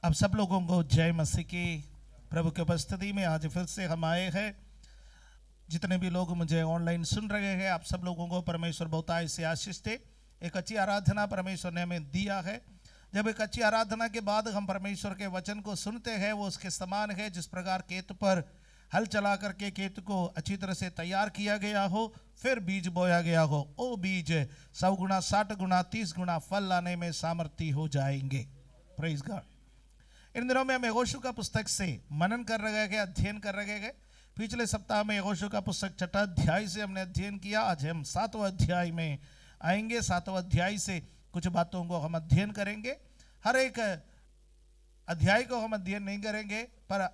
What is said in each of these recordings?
अब सब लोगों को जय मसीह की। प्रभु की उपस्थिति में आज फिर से हम आए हैं। जितने भी लोग मुझे ऑनलाइन सुन रहे हैं, आप सब लोगों को परमेश्वर बहुतायत से आशीष दे। एक अच्छी आराधना परमेश्वर ने हमें दिया है। जब एक अच्छी आराधना के बाद हम परमेश्वर के वचन को सुनते हैं, वो उसके समान है जिस प्रकार खेत पर हल चला करके खेत को अच्छी तरह से तैयार किया गया हो, फिर बीज बोया गया हो, वो बीज 100 गुना 60 गुना 30 गुना फल लाने में सामर्थ्य हो जाएंगे। Praise God. इन दिनों में हम यहोशू का पुस्तक से मनन कर रहे हैं, अध्ययन कर रहे हैं। पिछले सप्ताह में यहोशू का पुस्तक 6वां अध्याय से हमने अध्ययन किया। आज हम 7वां अध्याय में आएंगे। 7वां अध्याय से कुछ बातों को हम अध्ययन करेंगे। हर एक अध्याय को हम अध्ययन नहीं करेंगे, पर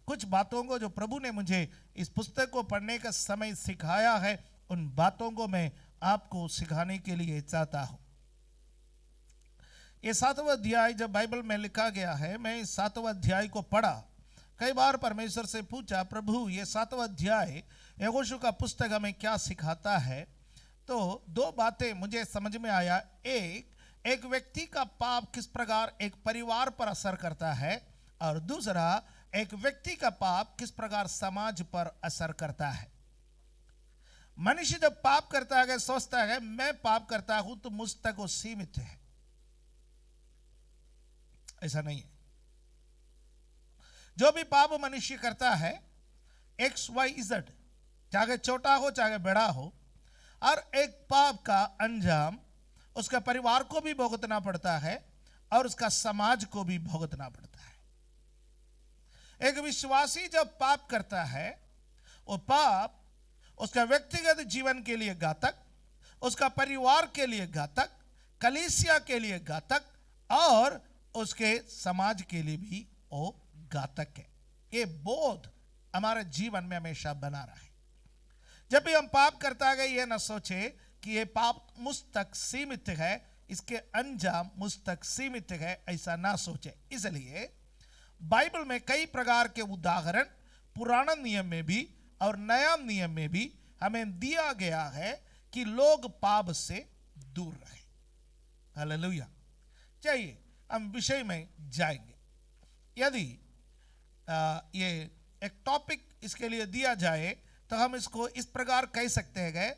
कुछ बातों को जो प्रभु ने मुझे इस पुस्तक को पढ़ने का समय सिखाया है, उन बातों को मैं आपको सिखाने के लिए चाहता हूं। ये 7वां अध्याय जब बाइबल में लिखा गया है, मैं इस 7वां अध्याय को पढ़ा। कई बार परमेश्वर से पूछा, प्रभु ये 7वां अध्याय यहोशू का पुस्तक हमें क्या सिखाता है। तो दो बातें मुझे समझ में आया। एक व्यक्ति का पाप किस प्रकार एक परिवार पर असर करता है, और दूसरा एक व्यक्ति का पाप किस प्रकार समाज पर असर करता है। मनुष्य जब पाप करता है, सोचता है मैं पाप करता हूं तो मुझ तक वो सीमित है। ऐसा नहीं है। जो भी पाप मनुष्य करता है, XYZ, चाहे छोटा हो चाहे बड़ा हो, और एक पाप का अंजाम उसका परिवार को भी भुगतना पड़ता है और उसका समाज को भी भुगतना पड़ता है। एक विश्वासी जब पाप करता है, वो पाप उसका व्यक्तिगत जीवन के लिए घातक, उसका परिवार के लिए घातक, कलीसिया के लिए घातक और उसके समाज के लिए भी वो घातक है। ये बोध हमारे जीवन में हमेशा बना रहा है। जब भी हम पाप करता है, ये ना सोचे कि ये पाप मुझ तक सीमित है, इसके अंजाम मुझ तक सीमित है, ऐसा ना सोचे। इसलिए बाइबल में कई प्रकार के उदाहरण पुराना नियम में भी और नया नियम में भी हमें दिया गया है कि लोग पाप से दूर रहे। हालेलुया। चलिए हम विषय में जाएंगे। यदि ये एक टॉपिक इसके लिए दिया जाए तो हम इसको इस प्रकार कह सकते हैं,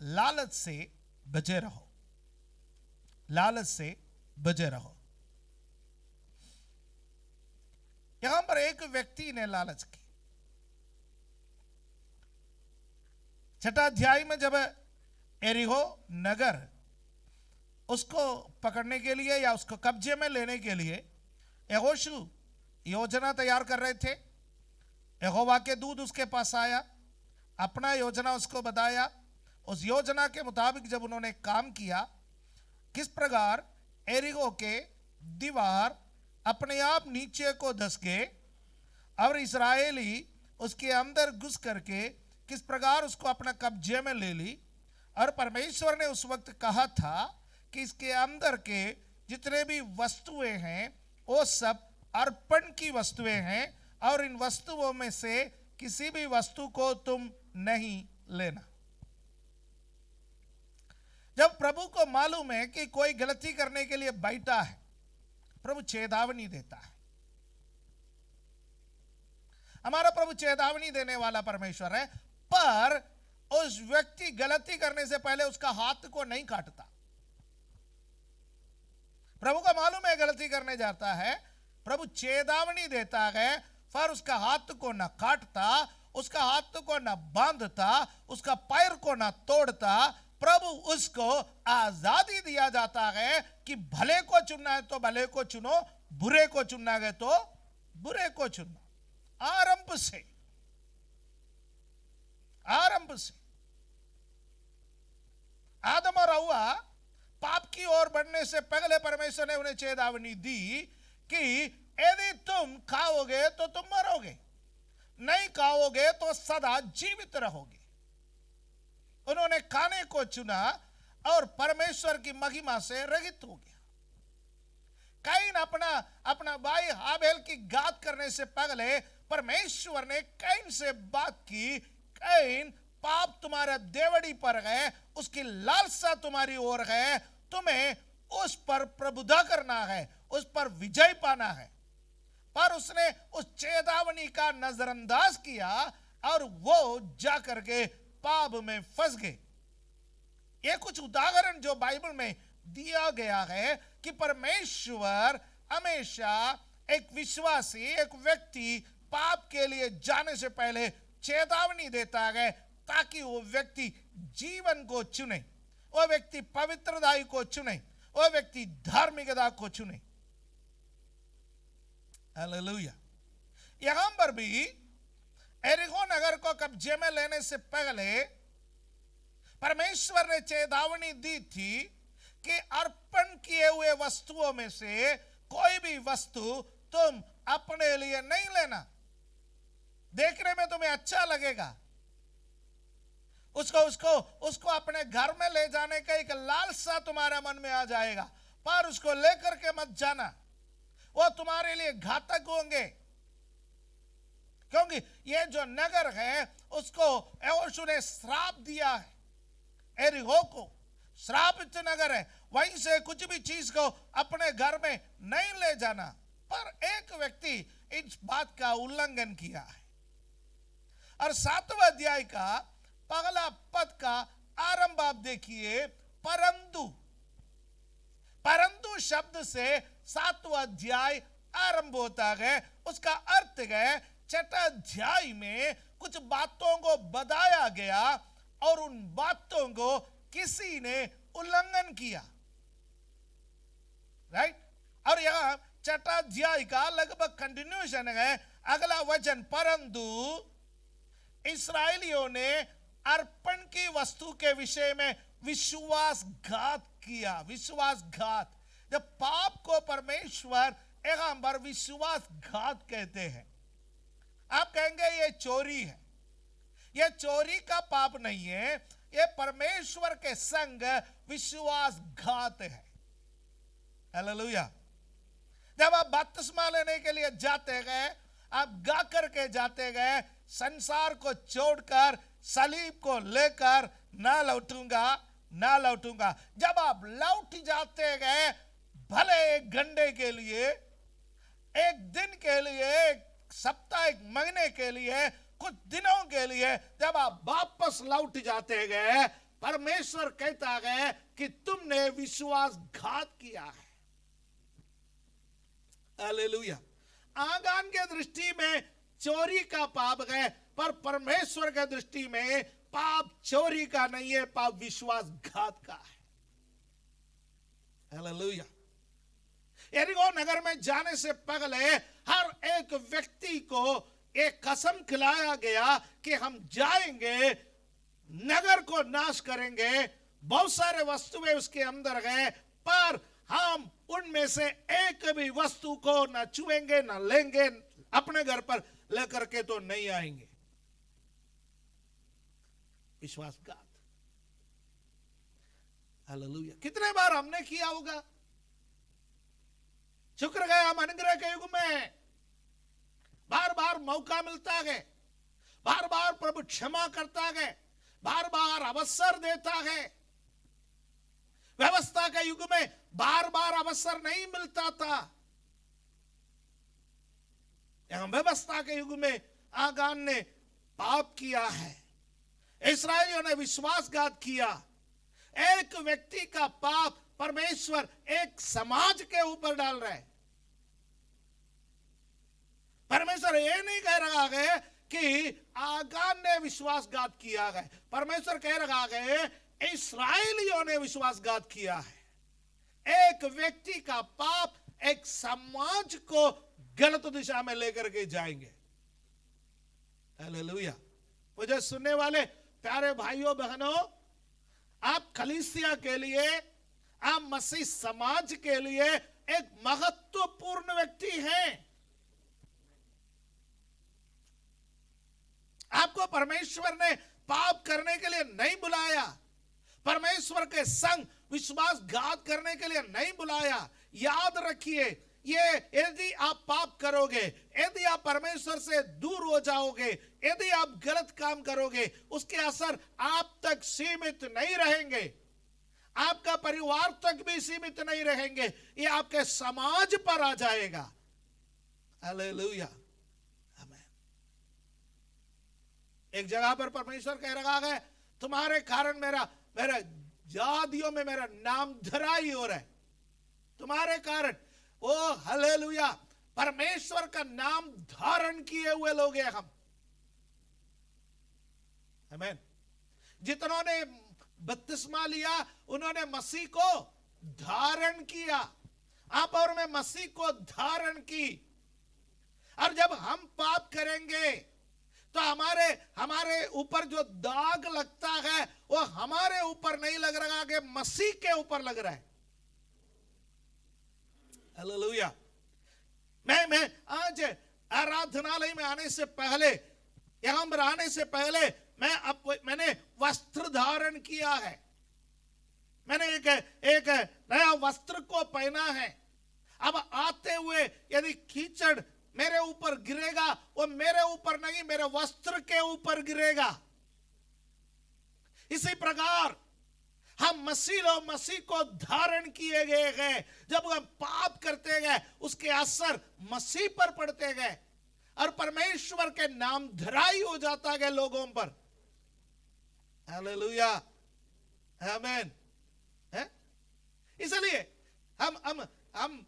लालच से बचे रहो। लालच से बचे रहो। यहां पर एक व्यक्ति ने लालच की। 6वां अध्याय में जब एरिहो नगर उसको पकड़ने के लिए या उसको कब्जे में लेने के लिए यहोशू योजना तैयार कर रहे थे, यहोवा के दूत उसके पास आया, अपना योजना उसको बताया। उस योजना के मुताबिक जब उन्होंने काम किया, किस प्रकार एरिगो के दीवार अपने आप नीचे को धस गए और इस्राएली उसके अंदर घुस करके किस प्रकार उसको अपना कब्जे में ले ली। और परमेश्वर ने उस वक्त कहा था कि इसके अंदर के जितने भी वस्तुएं हैं वो सब अर्पण की वस्तुएं हैं, और इन वस्तुओं में से किसी भी वस्तु को तुम नहीं लेना। जब प्रभु को मालूम है कि कोई गलती करने के लिए बैठा है, प्रभु चेतावनी देता है। हमारा प्रभु चेतावनी देने वाला परमेश्वर है, पर उस व्यक्ति गलती करने से पहले उसका हाथ को नहीं काटता। प्रभु को मालूम है गलती करने जाता है, प्रभु चेतावनी देता है, पर उसका हाथ को न काटता, उसका हाथ को न बांधता, उसका पैर को न तोड़ता। प्रभु उसको आजादी दिया जाता है कि भले को चुनना है तो भले को चुनो, बुरे को चुनना है तो बुरे को चुनो। आरंभ से आदम और हव्वा पाप की ओर बढ़ने से पहले परमेश्वर ने उन्हें चेतावनी दी कि यदि तुम खाओगे तो तुम मरोगे, नहीं खाओगे तो सदा जीवित रहोगे। उन्होंने खाने को चुना और परमेश्वर की महिमा से रहित हो गया। कैन अपना भाई हाबेल की घात करने से पहले परमेश्वर ने कैन से बात की, कैन पाप तुम्हारा देवड़ी पर है, उसकी लालसा तुम्हारी ओर है, तुम्हें उस पर प्रभुता करना है, उस पर विजय पाना है, पर उसने उस चेतावनी का नजरअंदाज किया और वो जाकर के पाप में फंस गए। ये कुछ उदाहरण जो बाइबल में दिया गया है कि परमेश्वर हमेशा एक विश्वासी, एक व्यक्ति पाप के लिए जाने से पहले चेतावनी देता है ताकि वो व्यक्ति जीवन को चुने, वो व्यक्ति पवित्रताई को चुने, वो व्यक्ति धार्मिकता को चुने। हालेलुया। यहां पर भी एरिको नगर को कब्जे में लेने से पहले परमेश्वर ने चेतावनी दी थी कि अर्पण किए हुए वस्तुओं में से कोई भी वस्तु तुम अपने लिए नहीं लेना। देखने में तुम्हें अच्छा लगेगा, उसको अपने घर में ले जाने का एक लालसा तुम्हारे मन में आ जाएगा, पर उसको लेकर के मत जाना, वो तुम्हारे लिए घातक होंगे। क्योंकि ये जो नगर है उसको यहोशू ने श्राप दिया है, एरिको को श्रापित नगर है, वहीं से कुछ भी चीज को अपने घर में नहीं ले जाना। पर एक व्यक्ति इस बात का उल्लंघन किया है और 7वें अध्याय का पहला पद का आरंभ आप देखिए। परंतु शब्द से 7वां अध्याय आरंभ होता है। उसका अर्थ है 6ठा अध्याय में कुछ बातों को बताया गया और उन बातों को किसी ने उल्लंघन किया, राइट। और यहां 6ठा अध्याय का लगभग कंटिन्यूएशन है। अगला वचन, परंतु इस्राएलियों ने अर्पण की वस्तु के विषय में विश्वासघात किया। विश्वासघात, जब पाप को परमेश्वर यहां पर विश्वासघात कहते हैं। आप कहेंगे ये चोरी है, ये चोरी का पाप नहीं है, ये परमेश्वर के संग विश्वासघात है। हालेलुया। जब आप बपतिस्मा लेने के लिए जाते गए, आप गा करके जाते गए, संसार को छोड़कर सलीब को लेकर ना लौटूंगा। जब आप लौट जाते गए, भले एक घंटे के लिए, एक दिन के लिए, एक सप्ताह, एक महीने के लिए, कुछ दिनों के लिए, जब आप वापस लौट जाते गए, परमेश्वर कहता है कि तुमने विश्वासघात किया है। हालेलुया। आगान के दृष्टि में चोरी का पाप है, पर परमेश्वर के दृष्टि में पाप चोरी का नहीं है, पाप विश्वासघात का है। हालेलुया। यरीहो नगर में जाने से पहले हर एक व्यक्ति को एक कसम खिलाया गया कि हम जाएंगे, नगर को नाश करेंगे। बहुत सारे वस्तुएं उसके अंदर है, पर हम उनमें से एक भी वस्तु को ना छुएंगे, ना लेंगे, अपने घर पर लेकर के तो नहीं आएंगे। विश्वासघात। हालेलुया। कितने बार हमने किया होगा? शुक्र है हम अनुग्रह के युग में बार बार मौका मिलता है, बार बार प्रभु क्षमा करता है, बार बार अवसर देता है। व्यवस्था के युग में बार बार अवसर नहीं मिलता था। यहां व्यवस्था के युग में आगान ने पाप किया है, इस्राएलियों ने विश्वासघात किया। एक व्यक्ति का पाप परमेश्वर एक समाज के ऊपर डाल रहा है। परमेश्वर ये नहीं कह रहा है कि आगान ने विश्वासघात किया है, परमेश्वर कह रहा है इस्राएलियों ने विश्वासघात किया है। एक व्यक्ति का पाप एक समाज को गलत दिशा में लेकर के जाएंगे। हालेलुया। मुझे सुनने वाले प्यारे भाइयों बहनों, आप कलीसिया के लिए, आप मसीह समाज के लिए एक महत्वपूर्ण व्यक्ति हैं। आपको परमेश्वर ने पाप करने के लिए नहीं बुलाया, परमेश्वर के संग विश्वासघात करने के लिए नहीं बुलाया। याद रखिए, ये यदि आप पाप करोगे, यदि आप परमेश्वर से दूर हो जाओगे, यदि आप गलत काम करोगे, उसके असर आप तक सीमित नहीं रहेंगे। आपका परिवार तक भी सीमित नहीं रहेंगे, ये आपके समाज पर आ जाएगा। हालेलुया, आमीन। एक जगह पर परमेश्वर कह रहा है, तुम्हारे कारण मेरा जातियों में मेरा नाम धराई हो रहा है, तुम्हारे कारण। ओ हालेलुया, परमेश्वर का नाम धारण किए हुए लोग हैं हम, आमीन। जितनों ने बपतिस्मा लिया उन्होंने मसीह को धारण किया, आप और मैं मसीह को धारण की। और जब हम पाप करेंगे तो हमारे ऊपर जो दाग लगता है वो हमारे ऊपर नहीं लग रहा कि मसीह के ऊपर लग रहा है। हालेलुया। मैं आज आराधनालय में आने से पहले, यहां पर आने से पहले मैंने वस्त्र धारण किया है, मैंने एक नया वस्त्र को पहना है। अब आते हुए यदि कीचड़ मेरे ऊपर गिरेगा, वो मेरे ऊपर नहीं, मेरे वस्त्र के ऊपर गिरेगा। इसी प्रकार हम मसीह को धारण किए गए हैं। जब हम पाप करते गए उसके असर मसीह पर पड़ते गए और परमेश्वर के नाम धराई हो जाता है लोगों पर। हालेलुया, आमीन। इसलिए हम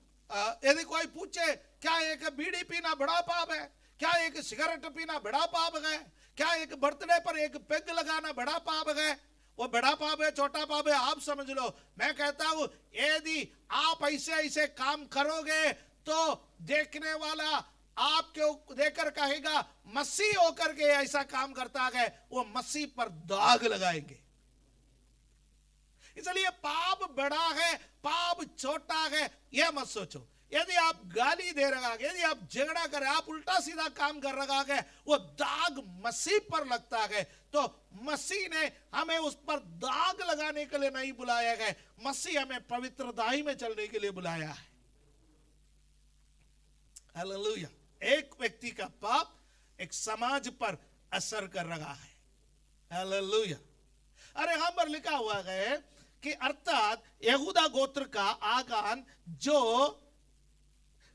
यदि कोई पूछे क्या एक बीड़ी पीना बड़ा पाप है, क्या एक सिगरेट पीना बड़ा पाप है, क्या एक बर्थडे पर एक पेग लगाना बड़ा पाप है, वो बड़ा पाप है छोटा पाप है आप समझ लो। मैं कहता हूं यदि आप ऐसे काम करोगे तो देखने वाला आपके देखकर कहेगा मसीह होकर के ऐसा काम करता है, वो मसीह पर दाग लगाएंगे। इसलिए पाप बड़ा है पाप छोटा है यह मत सोचो। यदि आप गाली दे रहा है, यदि आप झगड़ा कर रहे, आप उल्टा सीधा काम कर रहा है, वो दाग मसीह पर लगता है। तो मसीह ने हमें उस पर दाग लगाने के लिए नहीं बुलाया है, मसीह हमें पवित्रताई में चलने के लिए बुलाया है। हालेलुया। एक व्यक्ति का पाप एक समाज पर असर कर रहा है। हालेलुया। अरे यहां पर लिखा हुआ है कि अर्थात यहूदा गोत्र का आगान जो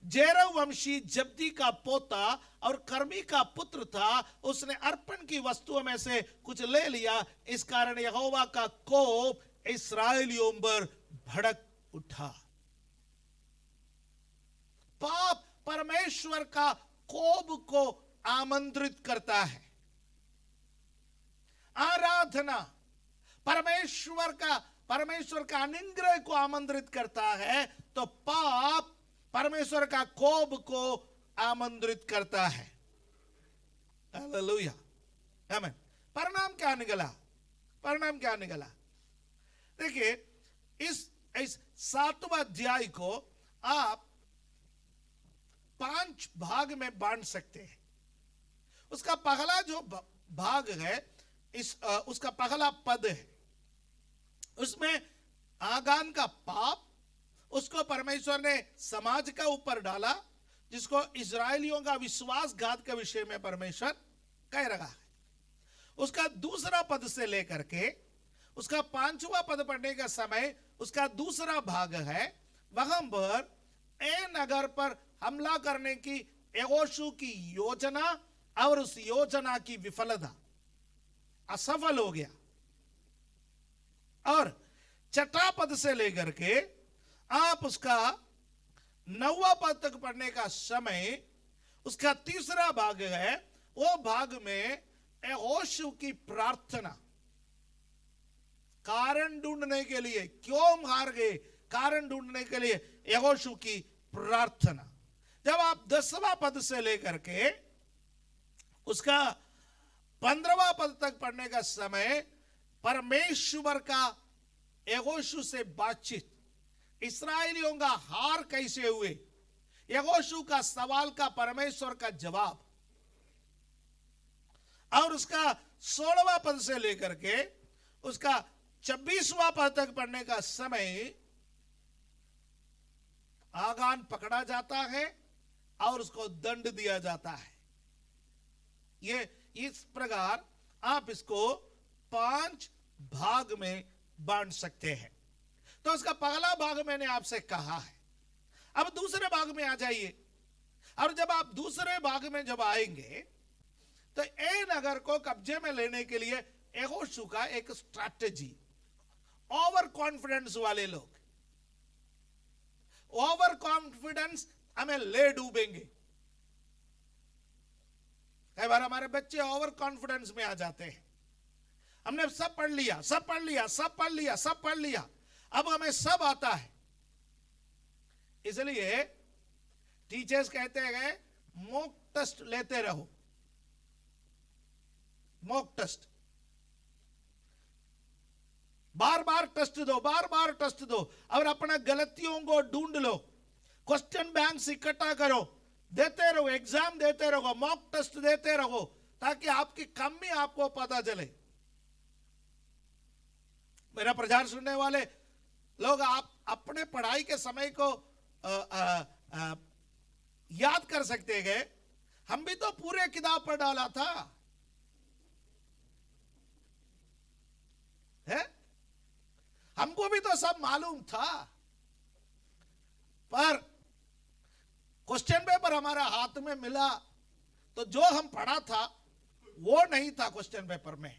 जेरह वंशी जब्दी का पोता और कर्मी का पुत्र था, उसने अर्पण की वस्तुओं में से कुछ ले लिया, इस कारण यहोवा का कोप इस्राएलियों पर भड़क उठा। पाप परमेश्वर का कोप को आमंत्रित करता है। आराधना परमेश्वर का अनुग्रह को आमंत्रित करता है, तो पाप परमेश्वर का कोप को आमंत्रित करता है। हालेलुया, आमीन। परिणाम क्या निकला? देखिए इस 7वां अध्याय को आप 5 भाग में बांट सकते हैं। उसका पहला जो भाग है उसका पहला पद है, उसमें आगान का पाप उसको परमेश्वर ने समाज का ऊपर डाला, जिसको इजरायलियों का विश्वासघात के विषय में परमेश्वर कह रहा है। उसका दूसरा पद से लेकर के उसका 5वां पद पढ़ने का समय उसका दूसरा भाग है। वहां पर ए नगर पर हमला करने की यहोशू की योजना और उस योजना की विफलता, असफल हो गया। और 6वां पद से लेकर के आप उसका 9वां पद तक पढ़ने का समय उसका तीसरा भाग है। वो भाग में यहोशू की प्रार्थना, कारण ढूंढने के लिए, क्यों हार गए कारण ढूंढने के लिए यहोशू की प्रार्थना। जब आप 10वां पद से लेकर के उसका 15वां पद तक पढ़ने का समय परमेश्वर का यहोशू से बातचीत, इस्राएलियों का हार कैसे हुए, यहोशू का सवाल का परमेश्वर का जवाब, और उसका 16वां पद से लेकर के उसका 26वां पद तक पढ़ने का समय आगान पकड़ा जाता है और उसको दंड दिया जाता है। ये इस प्रकार आप इसको 5 भाग में बांट सकते हैं। तो उसका पहला भाग मैंने आपसे कहा है। अब दूसरे भाग में आ जाइए, और जब आप दूसरे भाग में जब आएंगे तो ए नगर को कब्जे में लेने के लिए यहोशू का एक स्ट्रैटेजी, ओवर कॉन्फिडेंस वाले लोग, ओवर कॉन्फिडेंस हमें ले डूबेंगे। कई बार हमारे बच्चे ओवर कॉन्फिडेंस में आ जाते हैं। हमने सब पढ़ लिया, सब पढ़ लिया, सब पढ़ लिया, सब पढ़ लिया, अब हमें सब आता है। इसलिए टीचर्स कहते हैं मॉक टेस्ट लेते रहो, मॉक टेस्ट, बार बार टेस्ट दो, बार बार टेस्ट दो, और अपने गलतियों को ढूंढ लो, क्वेश्चन बैंक इकट्ठा करो, देते रहो, एग्जाम देते रहो, मॉक टेस्ट देते रहो, ताकि आपकी कमी आपको पता चले। मेरा प्रचार सुनने वाले लोग, आप अपने पढ़ाई के समय को याद कर सकते हैं। हम भी तो पूरे किताब पढ़ डाला था, है? हमको भी तो सब मालूम था, पर क्वेश्चन पेपर हमारा हाथ में मिला तो जो हम पढ़ा था वो नहीं था क्वेश्चन पेपर में।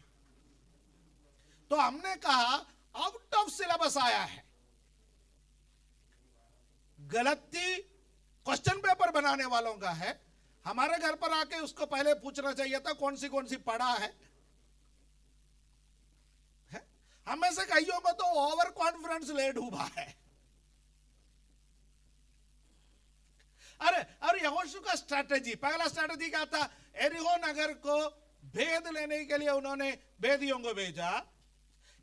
तो हमने कहा आउट ऑफ सिलेबस आया है। गलती क्वेश्चन पेपर बनाने वालों का है। हमारे घर पर आके उसको पहले पूछना चाहिए था कौन सी पढ़ा है? हम में से कईयों को तो ओवर कॉन्फिडेंस ले डूबा है। अरे और यहोशू का स्ट्रैटेजी, पहला स्ट्रैटेजी क्या था? एरिहो नगर को भेद लेने के लिए उन्होंने भेदियों को भेजा।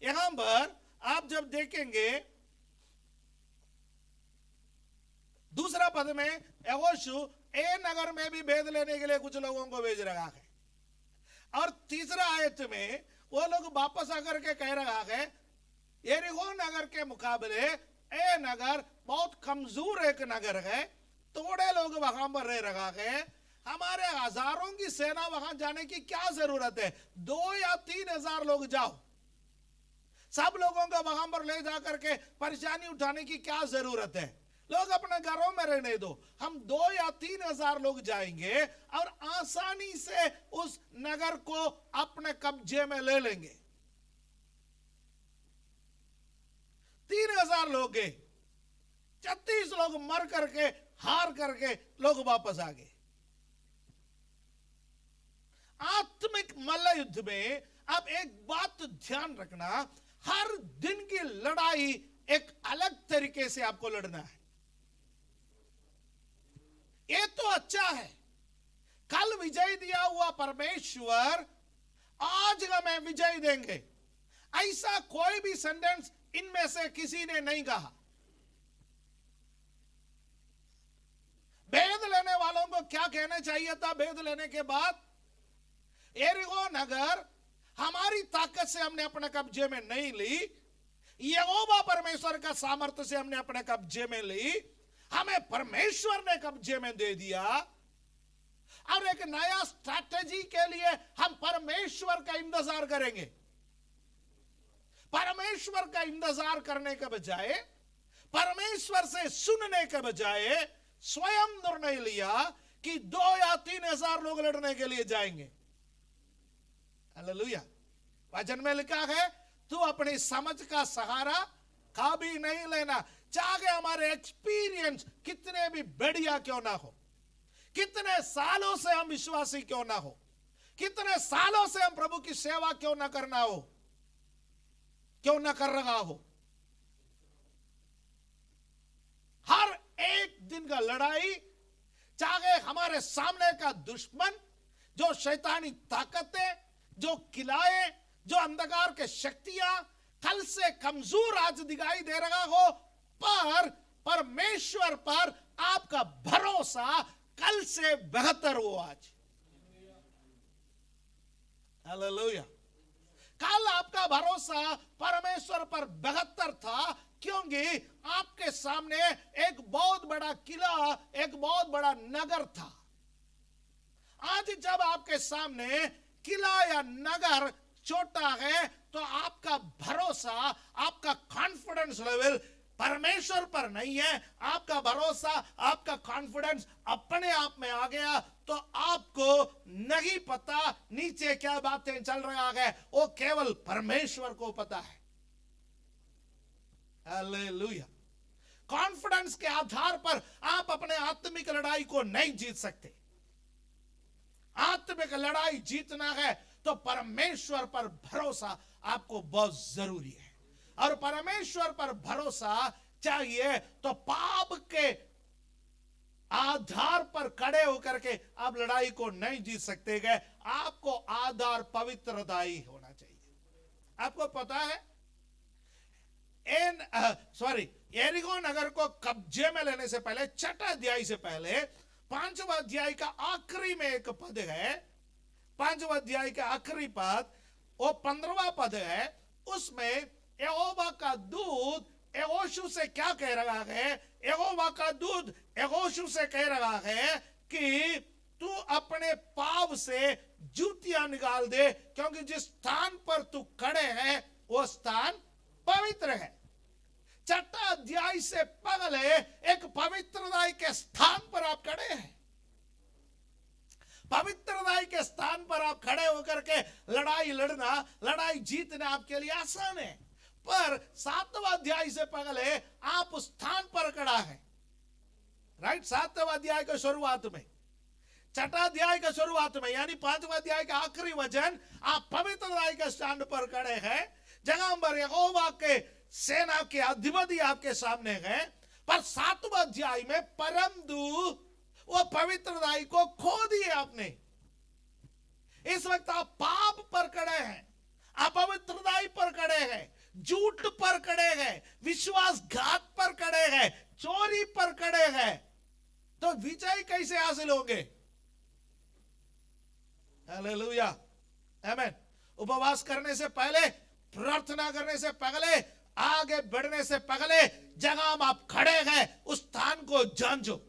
यहां पर आप जब देखेंगे दूसरा पद में यहोशू ए नगर में भी भेद लेने के लिए कुछ लोगों को भेज रहा है, और तीसरा आयत में वो लोग वापस आकर के कह रहा है यरीहो नगर के मुकाबले ए नगर बहुत कमजोर एक नगर है, थोड़े लोग वहां पर रह रहा है, हमारे हजारों की सेना वहां जाने की क्या जरूरत है? 2 या 3 हजार लोग जाओ, सब लोगों को वहां पर ले जाकर के परेशानी उठाने की क्या जरूरत है? लोग अपने घरों में रहने दो, हम 2 या 3 हजार लोग जाएंगे और आसानी से उस नगर को अपने कब्जे में ले लेंगे। 3000 लोग गए, 36 लोग मर करके हार करके लोग वापस आ गए। आत्मिक मल्ल युद्ध में अब एक बात ध्यान रखना, हर दिन की लड़ाई एक अलग तरीके से आपको लड़ना है। ये तो अच्छा है, कल विजय दिया हुआ परमेश्वर आज हमें विजय देंगे, ऐसा कोई भी सेंटेंस इनमें से किसी ने नहीं कहा। भेद लेने वालों को क्या कहना चाहिए था? भेद लेने के बाद, यरीहो नगर हमारी ताकत से हमने अपने कब्जे में नहीं ली, यहोवा परमेश्वर का सामर्थ्य से हमने अपने कब्जे में ली, हमें परमेश्वर ने कब्जे में दे दिया। और एक नया स्ट्रैटेजी के लिए हम परमेश्वर का इंतजार करेंगे। परमेश्वर का इंतजार करने के बजाय, परमेश्वर से सुनने के बजाय स्वयं निर्णय लिया कि 2 या 3 हजार लोग लड़ने के लिए जाएंगे। हालेलुया। वचन में लिखा है तू अपनी समझ का सहारा कभी नहीं लेना, चाहे हमारे एक्सपीरियंस कितने भी बढ़िया क्यों ना हो, कितने सालों से हम विश्वासी क्यों ना हो, कितने सालों से हम प्रभु की सेवा क्यों ना करना हो, क्यों ना कर रहा हो, हर एक दिन का लड़ाई, चाहे हमारे सामने का दुश्मन, जो शैतानी ताकतें, जो किलाए, जो अंधकार के शक्तियां कल से कमजोर आज दिखाई दे रहा हो, पर परमेश्वर पर आपका भरोसा कल से बेहतर हो आज। हालेलुया। कल आपका भरोसा परमेश्वर पर बेहतर था, क्योंकि आपके सामने एक बहुत बड़ा किला, एक बहुत बड़ा नगर था। आज जब आपके सामने किला या नगर छोटा है, तो तो आपका भरोसा, आपका कॉन्फिडेंस लेवल परमेश्वर पर नहीं है, आपका भरोसा, आपका कॉन्फिडेंस अपने आप में आ गया, तो आपको नहीं पता नीचे क्या बातें चल रहा है, वो केवल परमेश्वर को पता है। हालेलुया। कॉन्फिडेंस के आधार पर आप अपने आत्मिक लड़ाई को नहीं जीत सकते। आत्मिक लड़ाई जीतना है तो परमेश्वर पर भरोसा आपको बहुत जरूरी है, और परमेश्वर पर भरोसा चाहिए तो पाप के आधार पर खड़े होकर के आप लड़ाई को नहीं जीत सकते गए। आपको आधार पवित्रताई होना चाहिए। आपको पता है एरिगो नगर को कब्जे में लेने से पहले, छठा अध्याय से पहले, 5वां अध्याय का आखिरी में एक पद है, 5वां अध्याय का आखिरी पद, वो 15वां पद है। उसमें यहोवा का दूत यहोशू से क्या कह रहा है? यहोवा का दूत यहोशू से कह रहा है कि तू अपने पाव से जूतियां निकाल दे, क्योंकि जिस स्थान पर तू खड़े है वो स्थान पवित्र है। छठा अध्याय से पहले एक पवित्रता के स्थान पर आप खड़े हैं। पवित्रता के स्थान पर आप खड़े होकर के लड़ाई लड़ना, लड़ाई जीतना आपके लिए आसान है, पर 7वां अध्याय से पहले आप उस स्थान पर खड़ा है। राइट, 7वां अध्याय के शुरुआत में, छठा अध्याय के शुरुआत में, यानी 5वां अध्याय का आखिरी वचन, आप पवित्रता के स्थान पर खड़े हैं, जहां पर यहोवा के सेना के अधिपति आपके सामने है। पर 7वां अध्याय में परम दूत वो पवित्रता को खो दिए आपने। इस वक्त आप पाप पर खड़े हैं, अपवित्रता पर खड़े हैं, झूठ पर खड़े हैं, विश्वासघात पर खड़े हैं, चोरी पर खड़े हैं, तो विजय कैसे हासिल होंगे? हालेलुया, आमीन। उपवास करने से पहले, प्रार्थना करने से पहले, आगे बढ़ने से पहले, जहां आप खड़े हैं उस स्थान को जांचो।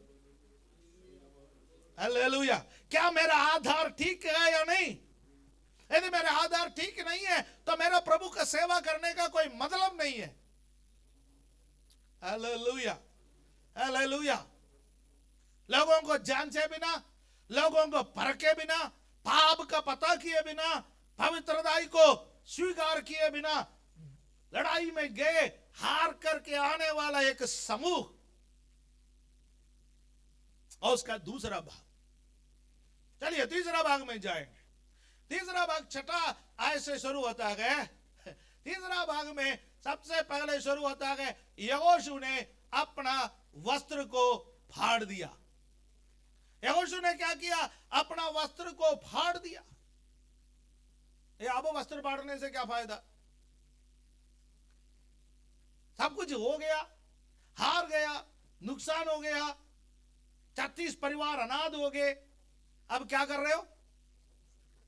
हालेलुया। क्या मेरा आधार ठीक है या नहीं? यदि मेरा आधार ठीक नहीं है तो मेरा प्रभु का सेवा करने का कोई मतलब नहीं है। Hallelujah, hallelujah. लोगों को जांचे बिना, लोगों को परखे बिना, पाप का पता किए बिना, पवित्रता को स्वीकार किए बिना लड़ाई में गए, हार करके आने वाला एक समूह। और उसका दूसरा भाग, चलिए तीसरा भाग में जाएंगे। तीसरा भाग छठा आय से शुरू होता है। तीसरा भाग में सबसे पहले शुरू होता है, यहोशू ने अपना वस्त्र को फाड़ दिया। यहोशू ने क्या किया? अपना वस्त्र को फाड़ दिया। ये अब वस्त्र फाड़ने से क्या फायदा? सब कुछ हो गया, हार गया, नुकसान हो गया, 36 परिवार अनाथ हो गए। अब क्या कर रहे हो?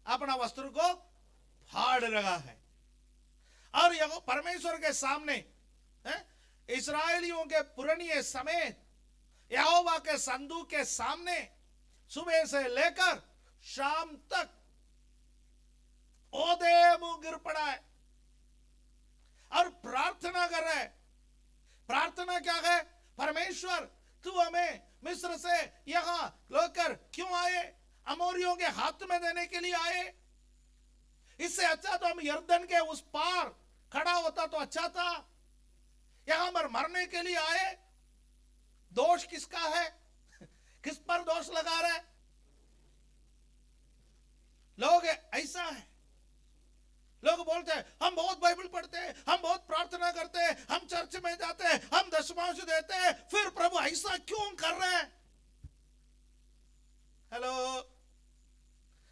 अपना वस्त्र को फाड़ रहा है। और यह परमेश्वर के सामने इस्राएलियों के पुराने समेत यहोवा के संदूक के सामने सुबह से लेकर शाम तक ओदे मुंह गिर पड़ा है और प्रार्थना कर रहा है। प्रार्थना क्या है? परमेश्वर, तू हमें मिस्र से यहां लेकर क्यों आए? अमोरियों के हाथ में देने के लिए आए? इससे अच्छा तो हम यर्दन के उस पार खड़ा होता तो अच्छा था। यहां पर मरने के लिए आए। दोष किसका है? किस पर दोष लगा रहे? लोग ऐसा है, लोग बोलते हैं हम बहुत बाइबल पढ़ते हैं, हम बहुत प्रार्थना करते हैं, हम चर्च में जाते हैं, हम दशमांश देते हैं, फिर प्रभु ऐसा क्यों कर रहे हैं? हेलो,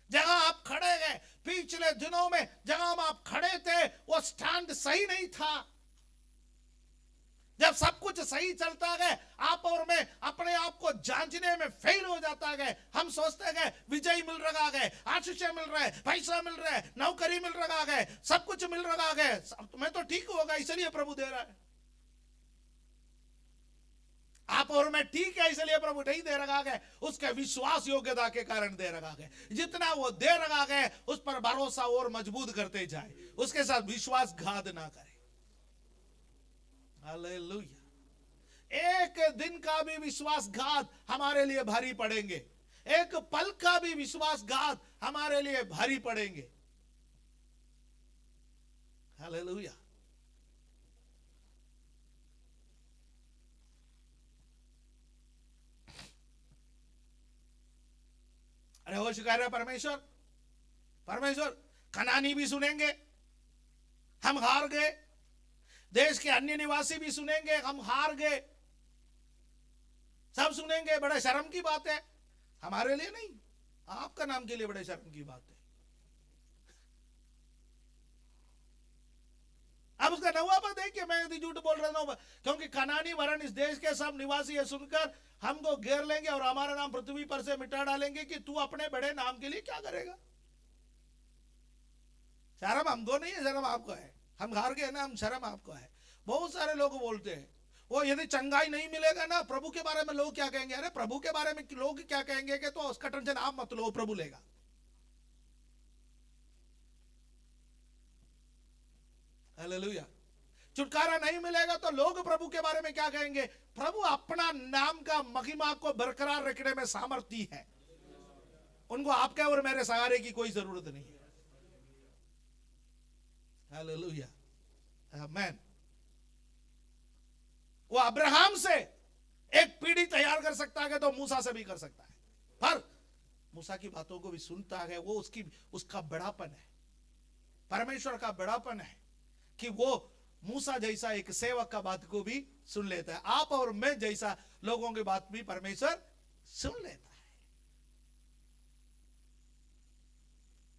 जहां आप खड़े हैं, पिछले दिनों में जहां आप खड़े थे वो स्टैंड सही नहीं था। जब सब कुछ सही चलता है, आप और मैं अपने आप को जांचने में फेल हो जाता है। हम सोचते हैं विजय मिल रहा है, आशीष मिल रहा है, पैसा मिल रहा है, नौकरी मिल रहा है, सब कुछ मिल रहा है, मैं तो ठीक होगा, इसलिए प्रभु दे रहा है। आप और मैं ठीक है, इसलिए प्रभु नहीं दे रखा है, उसके विश्वास योग्यता के कारण दे रखा है। जितना वो दे रखा है उस पर भरोसा और मजबूत करते जाए, उसके साथ विश्वासघात ना करे। हालेलुया। एक दिन का भी विश्वासघात हमारे लिए भारी पड़ेंगे, एक पल का भी विश्वासघात हमारे लिए भारी पड़ेंगे। हालेलुया। अरे हो चुका है परमेश्वर, परमेश्वर कनानी भी सुनेंगे हम हार गए, देश के अन्य निवासी भी सुनेंगे हम हार गए, सब सुनेंगे। बड़ा शर्म की बात है, हमारे लिए नहीं, आपका नाम के लिए बड़े शर्म की बात है। अब उसका नवा पद है कि मैं यदि झूठ बोल रहा हूं, क्योंकि कनानी वरन इस देश के सब निवासी ये सुनकर हमको घेर लेंगे और हमारा नाम पृथ्वी पर से मिटा डालेंगे कि तू अपने बड़े नाम के लिए क्या करेगा। शर्म हमको नहीं है, शर्म आपको है। हम हार गए ना, हम शर्म आपको है। बहुत सारे लोग बोलते हैं वो यदि चंगाई नहीं मिलेगा ना, प्रभु के बारे में लोग क्या कहेंगे। अरे प्रभु के बारे में लोग क्या कहेंगे कि तो उसका टेंशन आप मत लो, प्रभु लेगा। हालेलुया। छुटकारा नहीं मिलेगा तो लोग प्रभु के बारे में क्या कहेंगे। प्रभु अपना नाम का महिमा को बरकरार रखने में सामर्थ्य है, उनको आपके और मेरे सहारे की कोई जरूरत नहीं है। हालेलुया, आमीन। वो अब्राहम से एक पीढ़ी तैयार कर सकता है तो मूसा से भी कर सकता है, पर मूसा की बातों को भी सुनता है। वो उसका बड़ापन है, परमेश्वर का बड़ापन है कि वो मूसा जैसा एक सेवक का बात को भी सुन लेता है। आप और मैं जैसा लोगों की बात भी परमेश्वर सुन लेता है।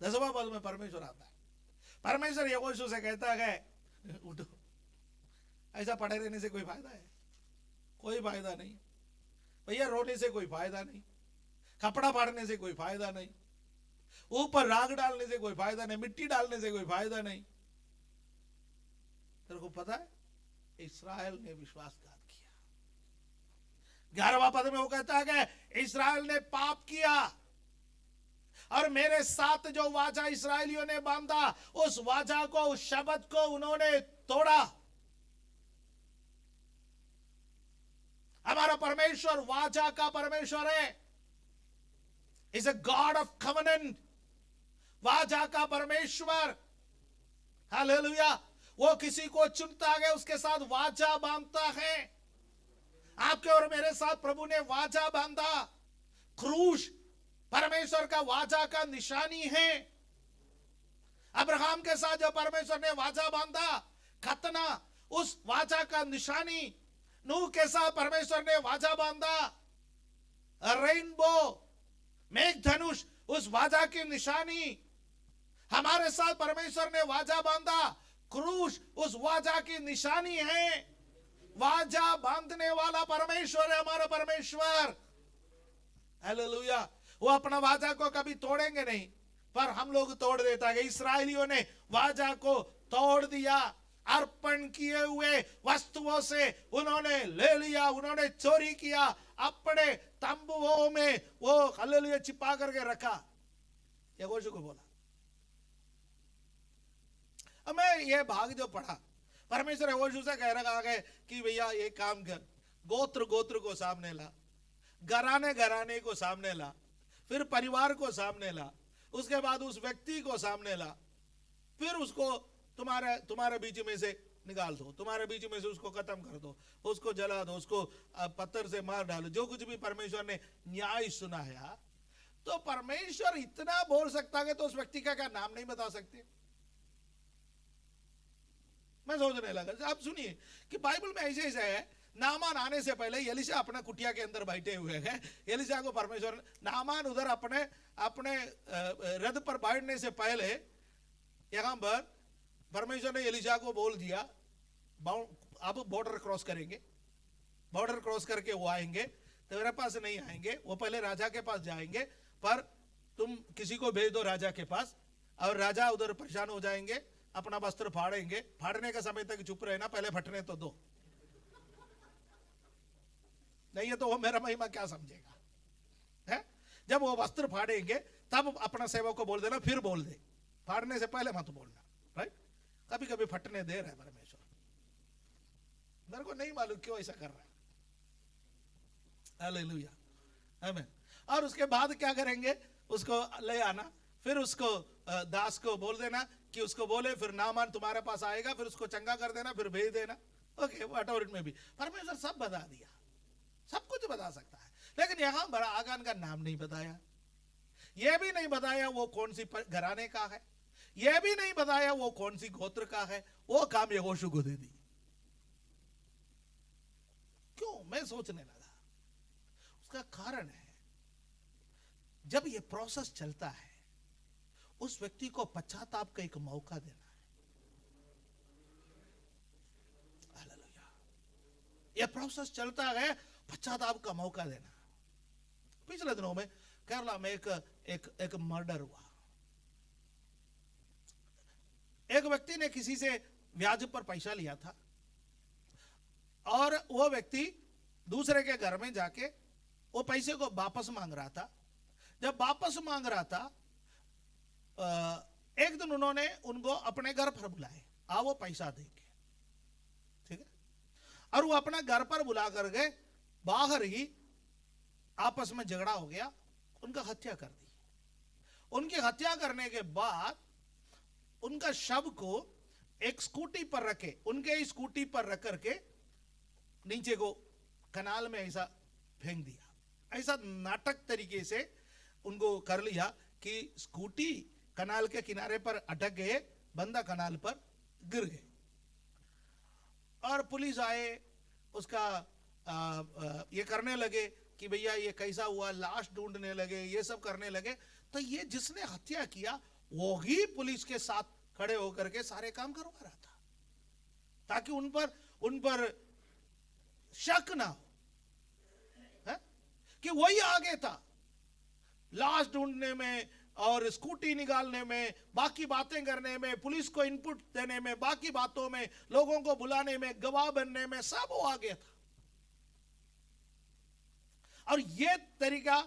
10वां पद में परमेश्वर आता है। परमेश्वर यहोशू से कहता है उठो। ऐसा पड़े रहने से कोई फायदा है? कोई फायदा नहीं भैया। रोने से कोई फायदा नहीं, कपड़ा फाड़ने से कोई फायदा नहीं, ऊपर राग डालने से कोई फायदा नहीं, मिट्टी डालने से कोई फायदा नहीं। तेरे को पता है इस्राएल ने विश्वासघात किया। 11वां पद में वो कहता है कि इस्राएल ने पाप किया और मेरे साथ जो वाचा इस्राएलियों ने बांधा, उस वाचा को, उस शब्द को उन्होंने तोड़ा। हमारा परमेश्वर वाचा का परमेश्वर है, is a God of covenant. वाचा का परमेश्वर, हालेलुया। वो किसी को चुनता है, उसके साथ वाचा बांधता है। आपके और मेरे साथ प्रभु ने वाचा बांधा। क्रूस परमेश्वर का वाचा का निशानी है। अब्राहम के साथ जो परमेश्वर ने वाचा बांधा, खतना उस वाचा का निशानी। नूह के साथ परमेश्वर ने वाचा बांधा। रेनबो, मेघधनुष उस वाचा की निशानी। हमारे साथ परमेश्वर ने वाचा बांधा। क्रूस उस वाचा की निशानी है। वाचा बांधने वाला परमेश्वर है हमारा परमेश्वर। हालेलुया। वो अपना वाचा को कभी तोड़ेंगे नहीं, पर हम लोग तोड़ देता है। इस्राएलियों ने वाचा को तोड़ दिया। अर्पण किए हुए वस्तुओं से उन्होंने ले लिया, उन्होंने चोरी किया, अपने तंबुओं में वो हालेलुया छिपा करके रखा। यहोशू को बोला। अब मैं ये भाग जो पढ़ा, परमेश्वर यहोशू से कह रहा है कि भैया ये काम कर, गोत्र गोत्र को सामने ला, घराने घराने को सामने ला, फिर परिवार को सामने ला, उसके बाद उस व्यक्ति को सामने ला, फिर उसको तुम्हारे बीच में से निकाल दो, तुम्हारे बीच में से उसको खत्म कर दो, उसको जला दो, उसको पत्थर से मार डालो। जो कुछ भी परमेश्वर ने न्याय सुनाया, तो परमेश्वर इतना बोल सकता है तो उस व्यक्ति का क्या नाम नहीं बता सकते? मैं सोचने लगा, आप सुनिए कि बाइबल में ऐसे ऐसा है। नामान आने से पहले एलीशा अपना कुटिया के अंदर बैठे हुए हैं। एलीशा को परमेश्वर, नामान उधर अपने रथ पर बैठने से पहले यहां पर परमेश्वर ने एलीशा को बोल दिया, अब बॉर्डर क्रॉस करेंगे, बॉर्डर क्रॉस करके वो आएंगे, तेरे पास नहीं आएंगे, वो पहले राजा के पास जाएंगे, पर तुम किसी को भेज दो राजा के पास, और राजा उधर परेशान हो जाएंगे, अपना वस्त्र फाड़ेंगे, फाड़ने का समय तक चुप रहना, पहले फटने तो दो। नहीं है तो वो मेरा महिमा क्या समझेगा, है? जब वो वस्त्र फाड़ेंगे तब अपना सेवक को बोल देना, फिर बोल दे, फाड़ने से पहले मत बोलना, राइट? कभी कभी फटने दे रहा है परमेश्वर, मेरे को नहीं मालूम क्यों ऐसा कर रहा है। हालेलुया, आमीन। और उसके बाद क्या करेंगे, उसको ले आना, फिर उसको दास को बोल देना कि उसको बोले, फिर नामान तुम्हारे पास आएगा, फिर उसको चंगा कर देना, फिर भेज देना। ओके, व्हाटएवर इट में भी, परमेश्वर सब बता दिया, सब कुछ बता सकता है, लेकिन यहां बड़ा आगान का नाम नहीं बताया, यह भी नहीं बताया वो कौन सी घराने का है, यह भी नहीं बताया वो कौन सी गोत्र का है। वो काम यहोशू को दे दी। क्यों? मैं सोचने लगा, उसका कारण है, जब ये प्रोसेस चलता है उस व्यक्ति को पश्चाताप का एक मौका देना है। हालेलुया, ये प्रोसेस चलता है, पश्चाताप का मौका देना। पिछले दिनों में केरला में एक मर्डर हुआ। एक व्यक्ति ने किसी से ब्याज पर पैसा लिया था और वो व्यक्ति दूसरे के घर में जाके वो पैसे को वापस मांग रहा था। जब वापस मांग रहा था, एक दिन उन्होंने उनको अपने घर पर बुलाए, आओ वो पैसा देंगे, ठीक है? और वो अपने घर पर बुला करके बाहर ही आपस में झगड़ा हो गया, उनका हत्या कर दी। उनकी हत्या करने के बाद उनका शव को एक स्कूटी पर रखे, उनके ही स्कूटी पर रख करके नीचे को कनाल में ऐसा फेंक दिया। ऐसा नाटक तरीके से उनको कर लिया कि स्कूटी कनाल के किनारे पर अटक गए, बंदा कनाल पर गिर गए। और पुलिस आए, उसका ये करने लगे कि भैया ये कैसा हुआ, लाश ढूंढने लगे, ये सब करने लगे। तो ये जिसने हत्या किया वो ही पुलिस के साथ खड़े होकर के सारे काम करवा रहा था, ताकि उन पर शक ना हो, है? कि वही आगे था लाश ढूंढने में और स्कूटी निकालने में, बाकी बातें करने में, पुलिस को इनपुट देने में, बाकी बातों में, लोगों को बुलाने में, गवाह बनने में, सब वो आगे था। और ये तरीका,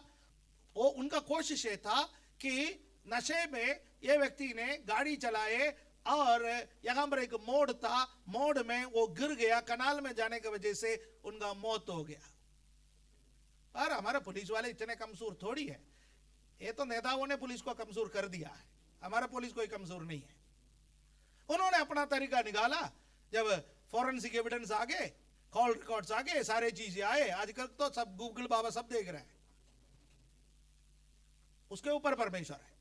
वो उनका कोशिश ये था कि नशे में ये व्यक्ति ने गाड़ी चलाए और यहां पर एक मोड़ था, मोड़ में वो गिर गया, कनाल में जाने की वजह से उनका मौत हो गया। और हमारे पुलिस वाले इतने कमजोर थोड़ी है, ये तो नेताओं ने पुलिस को कमजोर कर दिया है, हमारा पुलिस कोई कमजोर नहीं है। उन्होंने अपना तरीका निकाला। जब फॉरेंसिक एविडेंस आ गए, कॉल रिकॉर्ड्स आ गए, सारे चीजें आए, आजकल तो सब गूगल बाबा सब देख रहे हैं, उसके ऊपर परमेश्वर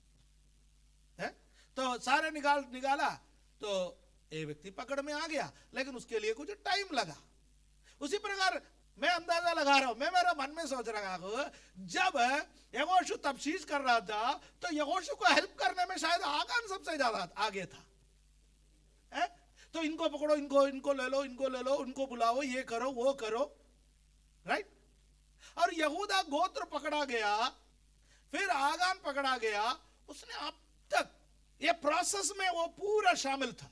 है? तो सारे निकाला तो ये व्यक्ति पकड़ में आ गया, लेकिन उसके लिए कुछ टाइम लगा। उसी प्रकार मैं अंदाजा लगा रहा हूं, मैं मेरा मन में सोच रहा हूं, जब यहोशू तफ्सीश कर रहा था तो यहोशू को हेल्प करने में शायद आगान सबसे ज्यादा आगे था, है? तो इनको पकड़ो, इनको ले लो, उनको बुलाओ, ये करो, वो करो, राइट? और यहूदा गोत्र पकड़ा गया, फिर आगान पकड़ा गया। उसने अब तक ये प्रोसेस में वो पूरा शामिल था,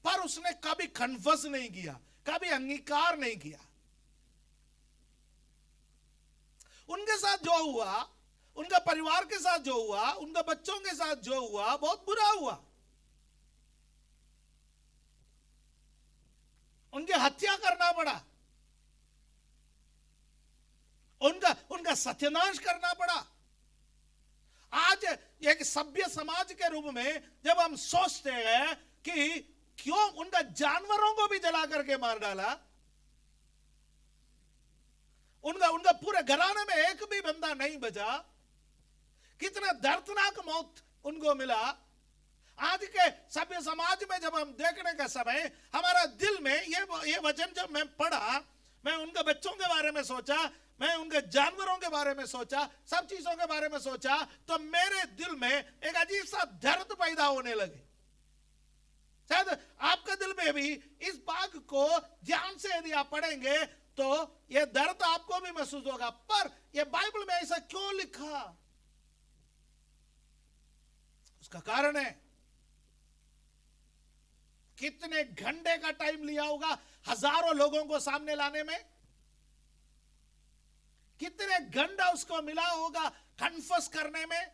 पर उसने कभी कन्फस नहीं किया, कभी अंगीकार नहीं किया। उनके साथ जो हुआ, उनका परिवार के साथ जो हुआ, उनके बच्चों के साथ जो हुआ, बहुत बुरा हुआ। उनकी हत्या करना पड़ा, उनका सत्यानाश करना पड़ा। आज एक सभ्य समाज के रूप में जब हम सोचते हैं कि क्यों उनका जानवरों को भी जला करके मार डाला, उनका पूरे घराने में एक भी बंदा नहीं बचा, कितना दर्दनाक मौत उनको मिला। आज के सभ्य समाज में जब हम देखने का समय, हमारा दिल में ये वचन जब मैं पढ़ा, मैं उनके बच्चों के बारे में सोचा, मैं उनके जानवरों के बारे में सोचा, सब चीजों के बारे में सोचा, तो मेरे दिल में एक अजीब सा दर्द पैदा होने लगे। शायद आपके दिल में भी इस बात को ध्यान से यदि आप पढ़ेंगे तो यह दर्द आपको भी महसूस होगा। पर यह बाइबल में ऐसा क्यों लिखा? उसका कारण है, कितने घंटे का टाइम लिया होगा हजारों लोगों को सामने लाने में, कितने घंटा उसको मिला होगा कन्फेस करने में।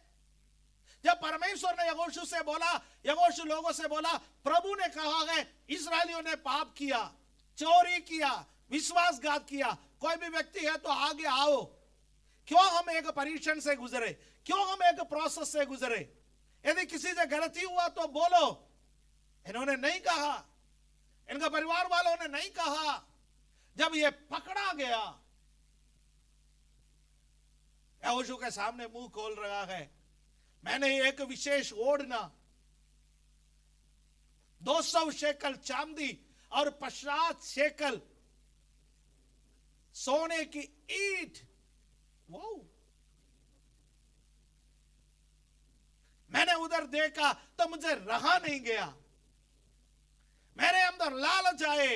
जब परमेश्वर ने यहोशू से बोला, यहोशू लोगों से बोला, प्रभु ने कहा है इस्राएलियों ने पाप किया, चोरी किया, विश्वासघात किया, कोई भी व्यक्ति है तो आगे आओ। क्यों हम एक परीक्षण से गुजरे, क्यों हम एक प्रोसेस से गुजरे? यदि किसी से गलती हुआ तो बोलो। इन्होंने नहीं कहा, इनका परिवार वालों ने नहीं कहा। जब ये पकड़ा गया, यहोशू के सामने मुंह खोल रहा है, मैंने एक विशेष ओढ़ना, 200 शेकल चांदी और 50 शेकल सोने की ईंट, वो मैंने उधर देखा तो मुझे रहा नहीं गया। मेरे अंदर लालच आए,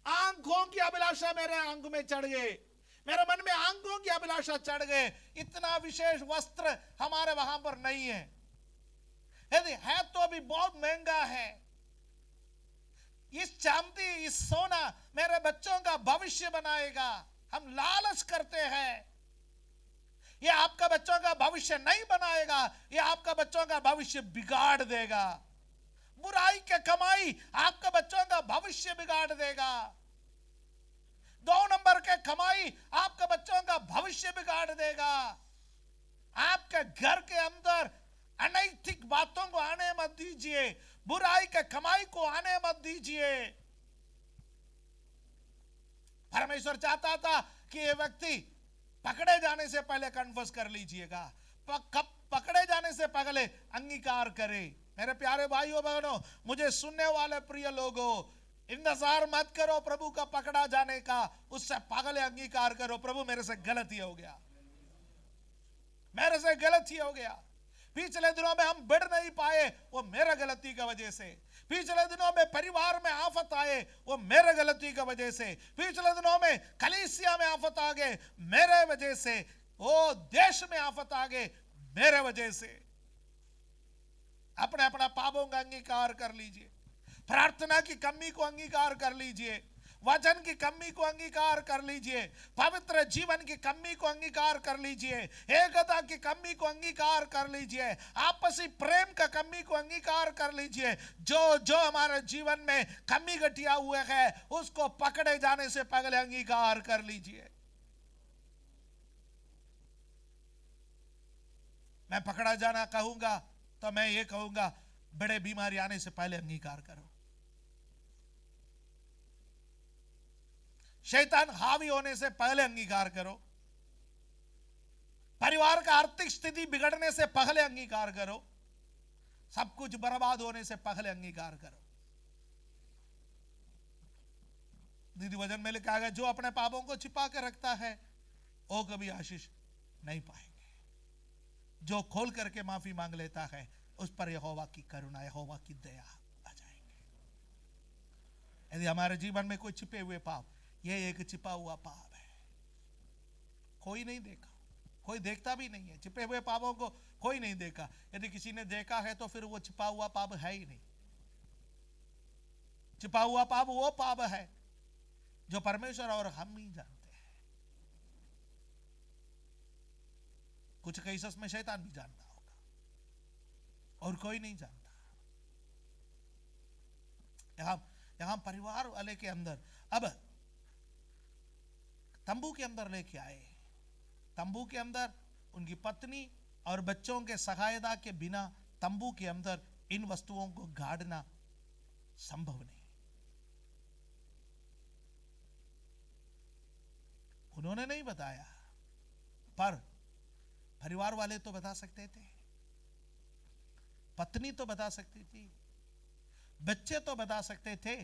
आंखों की अभिलाषा मेरे आंख में चढ़ गए, मेरे मन में आंखों की अभिलाषा चढ़ गए। इतना विशेष वस्त्र हमारे वहां पर नहीं है, यदि है तो अभी बहुत महंगा है। इस चांदी, इस सोना मेरे बच्चों का भविष्य बनाएगा। हम लालच करते हैं, यह आपका बच्चों का भविष्य नहीं बनाएगा, यह आपका बच्चों का भविष्य बिगाड़ देगा। बुराई के कमाई आपके बच्चों का भविष्य बिगाड़ देगा। 2 नंबर के कमाई आपके बच्चों का भविष्य बिगाड़ देगा। आपके घर के अंदर अनैतिक बातों को आने मत दीजिए, बुराई के कमाई को आने मत दीजिए। परमेश्वर चाहता था कि ये व्यक्ति पकड़े जाने से पहले कन्फेस कर लीजिएगा, पकड़े जाने से पहले अंगीकार करे। मेरे प्यारे भाइयों बहनों, मुझे सुनने वाले प्रिय लोगों, इंतजार मत करो प्रभु का पकड़ा जाने का, उससे पहले अंगीकार करो, प्रभु मेरे से गलती हो गया, मेरे से गलती हो गया। पिछले दिनों में हम बढ़ नहीं पाए, वो मेरा गलती की वजह से। पिछले दिनों में परिवार में आफत आए, वो मेरे गलती की वजह से। पिछले दिनों में कलीसिया में आफत आ गए, मेरे वजह से। वो देश में आफत आ गए, मेरे वजह से। अपने अपना पापों का अंगीकार कर लीजिए, प्रार्थना की कमी को अंगीकार कर लीजिए, वचन की कमी को अंगीकार कर लीजिए, पवित्र जीवन की कमी को अंगीकार कर लीजिए, एकता की कमी को अंगीकार कर लीजिए, आपसी प्रेम का कमी को अंगीकार कर लीजिए। जो जो हमारे जीवन में कमी घटिया हुए है, उसको पकड़े जाने से पहले अंगीकार कर लीजिए। मैं पकड़ा जाना कहूंगा तो मैं ये कहूंगा, बड़े बीमारी आने से पहले अंगीकार करो। शैतान हावी होने से पहले अंगीकार करो। परिवार का आर्थिक स्थिति बिगड़ने से पहले अंगीकार करो। सब कुछ बर्बाद होने से पहले अंगीकार करो। दीदी वचन में लिखा है, जो अपने पापों को छिपा के रखता है वो कभी आशीष नहीं पाएंगे। जो खोल करके माफी मांग लेता है, उस पर यहोवा की करुणा, यहोवा की दया आ जाएंगे। यदि हमारे जीवन में कोई छिपे हुए पाप, ये एक छिपा हुआ पाप है, कोई नहीं देखा, कोई देखता भी नहीं है। छिपे हुए पापों को कोई नहीं देखा। यदि किसी ने देखा है तो फिर वो छिपा हुआ पाप है ही नहीं। छिपा हुआ पाप वो पाप है जो परमेश्वर और हम ही जानते हैं। कुछ केसेस में शैतान भी जानता होगा और कोई नहीं जानता। यहां परिवार वाले के अंदर, अब तंबू के अंदर लेके आए, तंबू के अंदर उनकी पत्नी और बच्चों के सहायता के बिना तंबू के अंदर इन वस्तुओं को गाड़ना संभव नहीं। उन्होंने नहीं बताया, पर परिवार वाले तो बता सकते थे, पत्नी तो बता सकती थी, बच्चे तो बता सकते थे।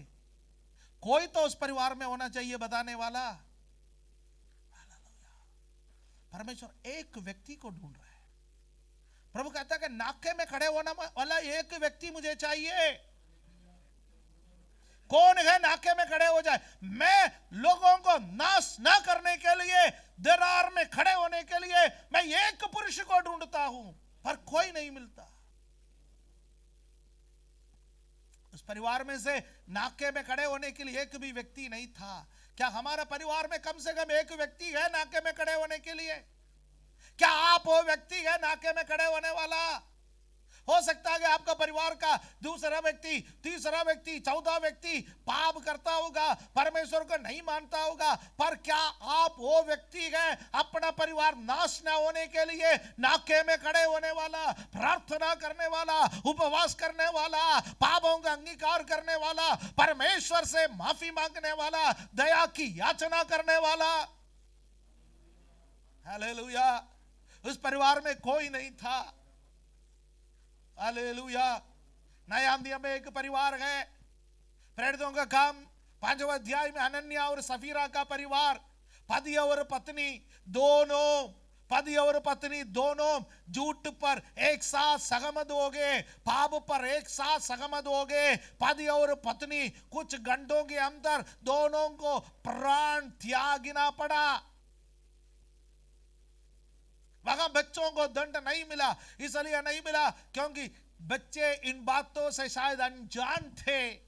कोई तो उस परिवार में होना चाहिए बताने वाला। परमेश्वर एक व्यक्ति को ढूंढ रहा है। प्रभु कहता है कि नाके में खड़े होने वाला एक व्यक्ति मुझे चाहिए। कौन है नाके में खड़े हो जाए? मैं लोगों को नाश ना करने के लिए, दरार में खड़े होने के लिए मैं एक पुरुष को ढूंढता हूं, पर कोई नहीं मिलता। उस परिवार में से नाके में खड़े होने के लिए एक भी व्यक्ति नहीं था। क्या हमारा परिवार में कम से कम एक व्यक्ति है नाके में खड़े होने के लिए? क्या आप वो व्यक्ति है नाके में खड़े होने वाला? हो सकता है कि आपका परिवार का दूसरा व्यक्ति, तीसरा व्यक्ति, चौथा व्यक्ति पाप करता होगा, परमेश्वर को नहीं मानता होगा, पर क्या आप वो व्यक्ति हैं अपना परिवार नाश न होने के लिए नाके में खड़े होने वाला, प्रार्थना करने वाला, उपवास करने वाला, पापों का अंगीकार करने वाला, परमेश्वर से माफी मांगने वाला, दया की याचना करने वाला? हालेलुया। उस परिवार में कोई नहीं था। हालेलुया। नया नियम में एक परिवार है, प्रेरितों का काम 5वें अध्याय में हनन्याह और सफीरा का परिवार, पति और पत्नी दोनों झूठ पर एक साथ सहमत हो गए, पाप पर एक साथ सहमत हो गए। पति और पत्नी कुछ घंटों के अंदर दोनों को प्राण त्यागना पड़ा। वहां बच्चों को दंड नहीं मिला, इसलिए नहीं मिला क्योंकि बच्चे इन बातों से शायद अनजान थे।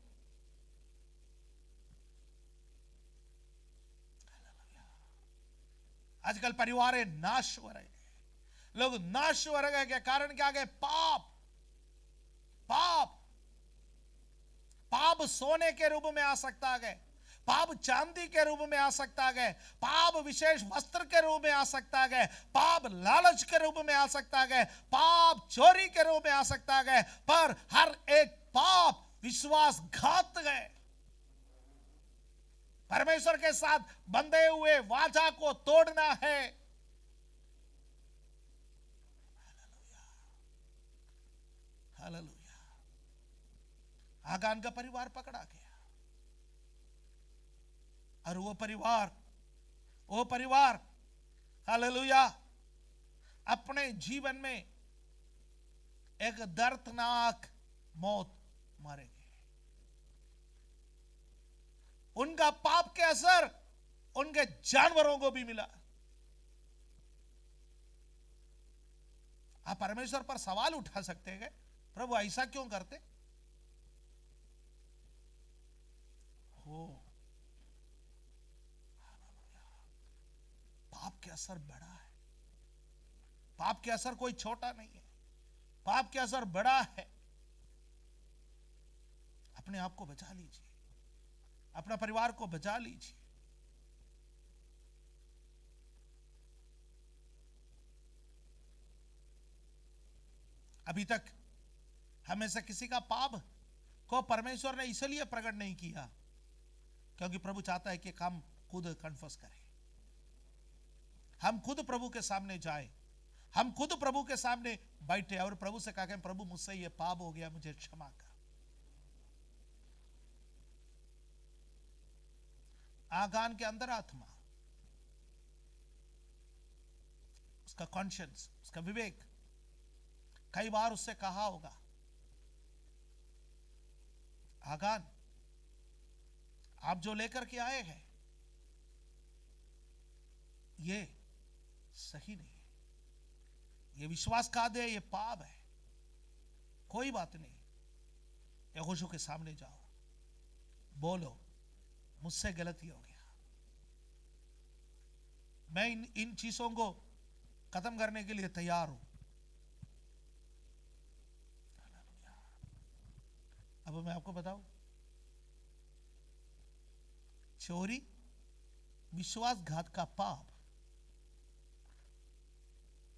आजकल परिवार नाश हो रहे हैं, लोग नाश हो रहे हैं। कारण क्या है? पाप। पाप पाप सोने के रूप में आ सकता है, पाप चांदी के रूप में आ सकता है, पाप विशेष वस्त्र के रूप में आ सकता है, पाप लालच के रूप में आ सकता है, पाप चोरी के रूप में आ सकता है, पर हर एक पाप विश्वासघात है। परमेश्वर के साथ बंधे हुए वाचा को तोड़ना है। हालेलुया। आगान का परिवार पकड़ा गया और वो परिवार हालेलुया अपने जीवन में एक दर्दनाक मौत मरेंगे। उनका पाप के असर उनके जानवरों को भी मिला। आप परमेश्वर पर सवाल उठा सकते हैं, प्रभु ऐसा क्यों करते हो? पाप के असर बड़ा है। पाप के असर कोई छोटा नहीं है, पाप के असर बड़ा है। अपने आप को बचा लीजिए, अपना परिवार को बचा लीजिए। अभी तक हमें से किसी का पाप को परमेश्वर ने इसलिए प्रकट नहीं किया क्योंकि प्रभु चाहता है कि हम खुद कन्फेस करें, हम खुद प्रभु के सामने जाए, हम खुद प्रभु के सामने बैठे और प्रभु से कहा, प्रभु मुझसे ये पाप हो गया, मुझे क्षमा कर। आगान के अंदर आत्मा, उसका कॉन्शियंस, उसका विवेक कई बार उससे कहा होगा, आगान आप जो लेकर के आए हैं ये सही नहीं है, ये विश्वासघात है, ये पाप है। कोई बात नहीं, यहोशू के सामने जाओ, बोलो मुझसे गलती हो गया, मैं इन चीजों को खत्म करने के लिए तैयार हूं। अब मैं आपको बताऊं, चोरी विश्वासघात का पाप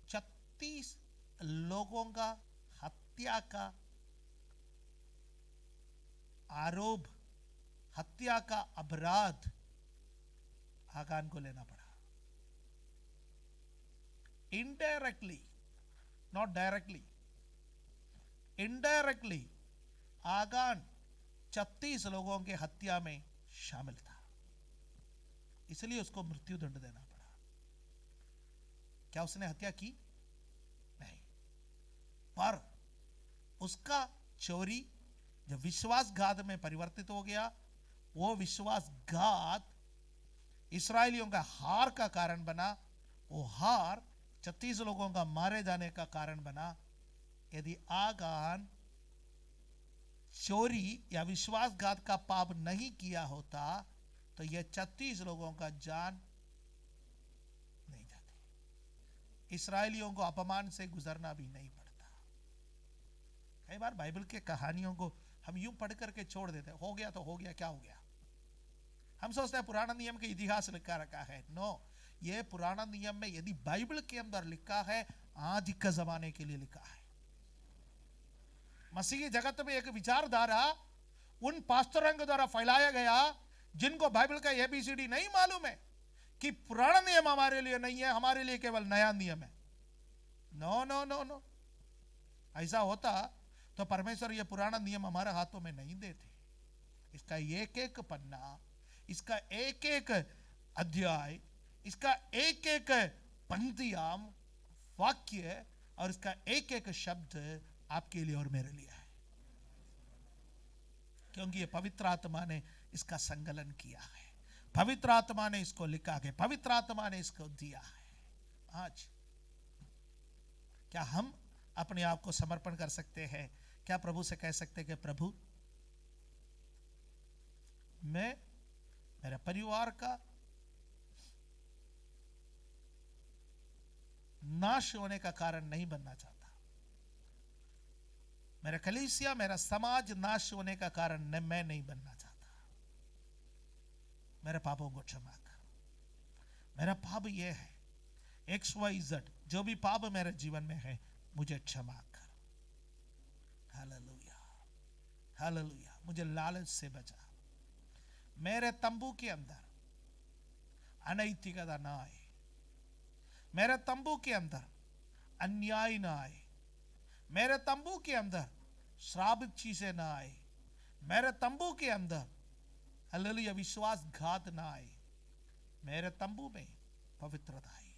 36 लोगों का हत्या का आरोप, हत्या का अपराध आगान को लेना पड़ा। इनडायरेक्टली, नॉट डायरेक्टली, इनडायरेक्टली आगान 36 लोगों के हत्या में शामिल था, इसलिए उसको मृत्यु दंड देना पड़ा। क्या उसने हत्या की? नहीं, पर उसका चोरी जब विश्वासघात में परिवर्तित हो गया, वो विश्वासघात इस्राएलियों का हार का कारण बना। वो हार 36 लोगों का मारे जाने का कारण बना। यदि आगान चोरी या विश्वासघात का पाप नहीं किया होता तो ये 36 लोगों का जान नहीं जाती। इस्राएलियों को अपमान से गुजरना भी नहीं पड़ता। कई बार बाइबल के कहानियों को हम यूं पढ़ करके छोड़ देते, हो गया तो हो गया, क्या हो गया। हम सोचते हैं पुराना नियम के इतिहास लिखा रखा है। नो, ये पुराना नियम में यदि बाइबल के अंदर लिखा है, आज के जमाने के लिए लिखा है। मसीही जगत में एक विचारधारा उन पास्टरों के द्वारा फैलाया गया जिनको बाइबल का एबीसीडी नहीं मालूम है, कि पुराना नियम हमारे लिए नहीं है, हमारे लिए केवल नया नियम है। नो नो नो नो, ऐसा होता तो परमेश्वर ये पुराना नियम हमारे हाथों में नहीं देते। इसका एक एक पन्ना, इसका एक एक अध्याय, इसका एक एक पंक्तियां, वाक्य और इसका एक एक शब्द आपके लिए और मेरे लिए है, क्योंकि ये पवित्र आत्मा ने इसका संकलन किया है, पवित्र आत्मा ने इसको लिखा है, पवित्र आत्मा ने इसको दिया है। आज क्या हम अपने आप को समर्पण कर सकते हैं? क्या प्रभु से कह सकते हैं कि प्रभु, मैं मेरे परिवार का नाश होने का कारण नहीं बनना चाहता, मेरा कलीसिया, मेरा समाज नाश होने का कारण मैं नहीं बनना चाहता। मेरे पापों को क्षमा कर। मेरा पाप ये है, XYZ जो भी पाप मेरे जीवन में है, मुझे क्षमा कर। Hallelujah, hallelujah. मुझे लालच से बचा। मेरे तंबू के अंदर अनैतिकता ना आए, मेरे तंबू के अंदर अन्याय ना आए, मेरे तंबू के अंदर श्रापित चीजें ना आए, मेरे तंबू के अंदर हालेलुया विश्वासघात ना आए, मेरे तंबू में पवित्रता आए।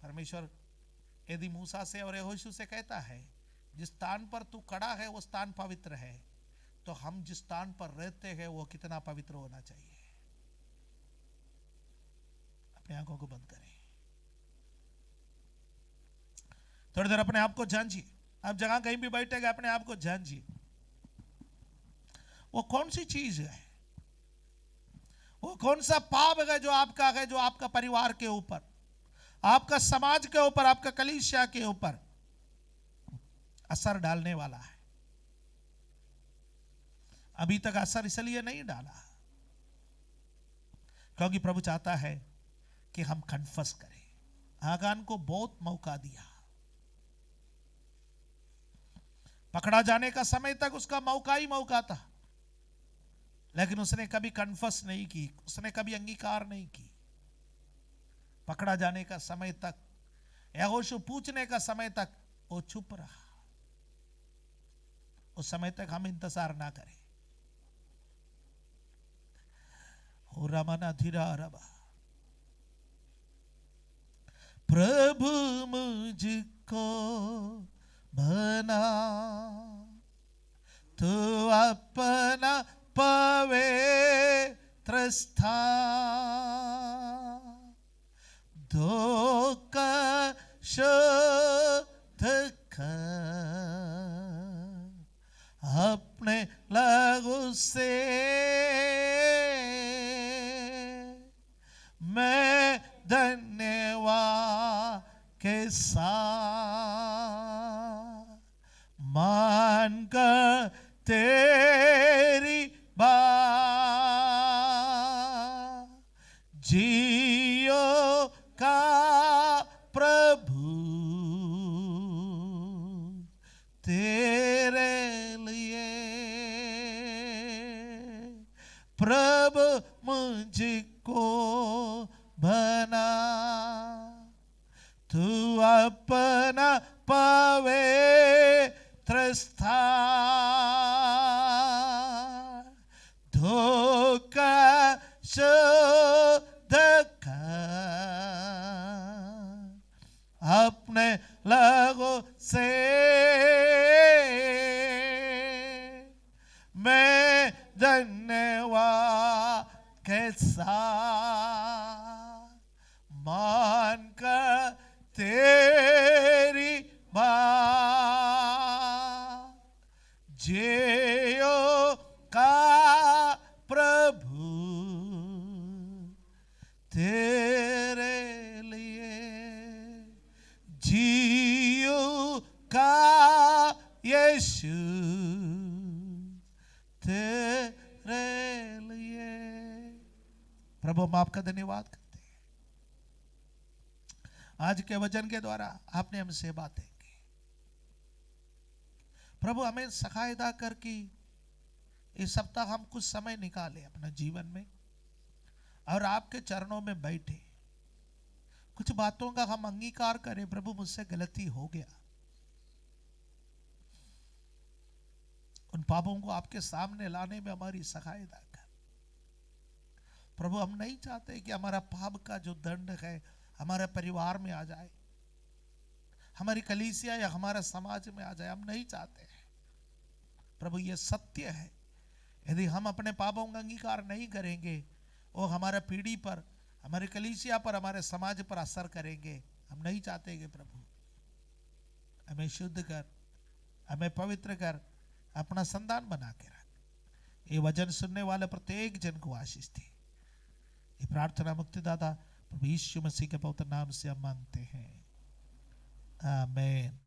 परमेश्वर यदि मूसा से और यहोशू से कहता है, जिस स्थान पर तू खड़ा है वो स्थान पवित्र है, तो हम जिस स्थान पर रहते हैं वो कितना पवित्र होना चाहिए। अपनी आंखों को बंद करें, थोड़ी देर अपने आप को जांचिए। आप जगह कहीं भी बैठेगा, अपने आप को जांचिए, वो कौन सी चीज है, वो कौन सा पाप है जो आपका है, जो आपका परिवार के ऊपर, आपका समाज के ऊपर, आपका कलीसिया के ऊपर असर डालने वाला है। अभी तक असर इसलिए नहीं डाला क्योंकि प्रभु चाहता है कि हम कन्फस करें। आगान को बहुत मौका दिया, पकड़ा जाने का समय तक उसका मौका ही मौका था, लेकिन उसने कभी कन्फस नहीं की, उसने कभी अंगीकार नहीं की। पकड़ा जाने का समय तक, यहोशू पूछने का समय तक वो चुप रहा। उस समय तक हम इंतजार ना करें। हो रमना धीरा रबा, प्रभु मुझको बना तो अपना पवित्र स्थान, धोखा शुद्ध कर अपने लहू से, मैं धन्यवाद के साथ मान कर तेरी बात जियो का प्रभु तेरे लिए। प्रभु मुझको बना तू अपना पवित्र स्थान, धोखा शुद्ध कर अपने लहू से, मैं धन्यवाद के साथ मान कर तेरी बात जियो का प्रभु हम आपका धन्यवाद करते हैं, आज के वचन के द्वारा आपने हमसे बातें की। प्रभु हमें सहायता कर कि इस सप्ताह हम कुछ समय निकाले अपना जीवन में और आपके चरणों में बैठे, कुछ बातों का हम अंगीकार करें। प्रभु मुझसे गलती हो गया, उन पापों को आपके सामने लाने में हमारी सहायता कर। प्रभु हम नहीं चाहते कि हमारा पाप का जो दंड है हमारे परिवार में आ जाए, हमारी कलीसिया या हमारे समाज में आ जाए, हम नहीं चाहते हैं। प्रभु ये सत्य है, यदि हम अपने पापों का अंगीकार नहीं करेंगे वो हमारे पीढ़ी पर, हमारी कलीसिया पर, हमारे समाज पर असर करेंगे। हम नहीं चाहते कि प्रभु हमें शुद्ध कर, हमें पवित्र कर, अपना संतान बना के रख। ये वचन सुनने वाले प्रत्येक जन को आशीष दे। ये प्रार्थना मुक्तिदाता प्रभु यीशु मसीह के पवित्र नाम से हम मांगते हैं, आमीन।